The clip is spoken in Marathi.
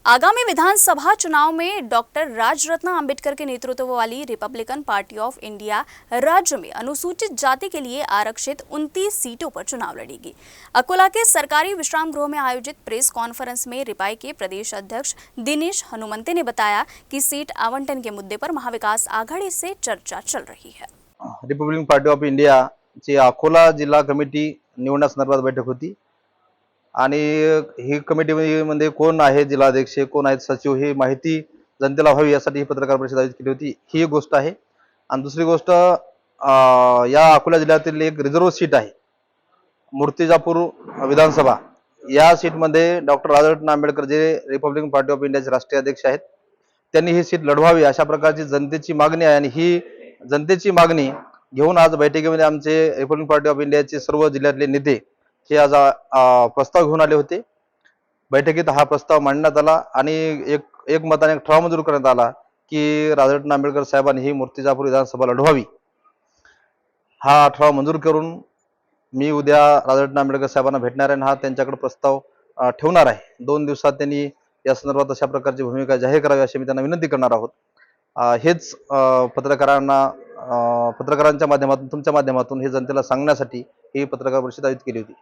आगामी विधानसभा चुनाव में डॉक्टर राजरत्न अंबेडकर के नेतृत्व वाली रिपब्लिकन पार्टी ऑफ इंडिया राज्य में अनुसूचित जाति के लिए आरक्षित 29 सीटों पर चुनाव लड़ेगी। अकोला के सरकारी विश्राम गृह में आयोजित प्रेस कॉन्फ्रेंस में रिपाई के प्रदेश अध्यक्ष दिनेश हनुमंते ने बताया कि सीट आवंटन के मुद्दे पर महाविकास आघाड़ी से चर्चा चल रही है। रिपब्लिकन पार्टी ऑफ इंडिया ची अकोला जिल्हा कमिटी निवडण्यासंदर्भात बैठक होती आणि ही कमिटीमध्ये कोण आहे, जिल्हाध्यक्ष कोण आहेत, सचिव, ही माहिती जनतेला व्हावी यासाठी ही पत्रकार परिषद आयोजित केली होती। ही एक गोष्ट आहे। आणि दुसरी गोष्ट, या अकोला जिल्ह्यातील एक रिझर्व्ह सीट आहे मूर्तिजापूर विधानसभा। या सीटमध्ये डॉक्टर राजरत्न आंबेडकर जे रिपब्लिकन पार्टी ऑफ इंडियाचे राष्ट्रीय अध्यक्ष आहेत, त्यांनी ही सीट लढवावी अशा प्रकारची जनतेची मागणी आहे। आणि ही जनतेची मागणी घेऊन आज बैठकीमध्ये आमचे रिपब्लिकन पार्टी ऑफ इंडियाचे सर्व जिल्ह्यातले नेते हे आज प्रस्ताव घेऊन आले होते। बैठकीत हा प्रस्ताव मांडण्यात आला आणि एक मताने ठराव मंजूर करण्यात आला की राजरत्न आंबेडकर साहेबांनी ही मूर्तिजापूर विधानसभा लढवावी। हा ठराव मंजूर करून मी उद्या राजरत्न आंबेडकर साहेबांना भेटणार आहे, हा त्यांच्याकडे प्रस्ताव ठेवणार आहे। 2 दिवसात त्यांनी या संदर्भात अशा प्रकारची भूमिका जाहीर करावी अशी मी त्यांना विनंती करणार आहोत। हेच पत्रकारांच्या माध्यमातून, तुमच्या माध्यमातून हे जनतेला सांगण्यासाठी ही पत्रकार परिषद आयोजित केली होती।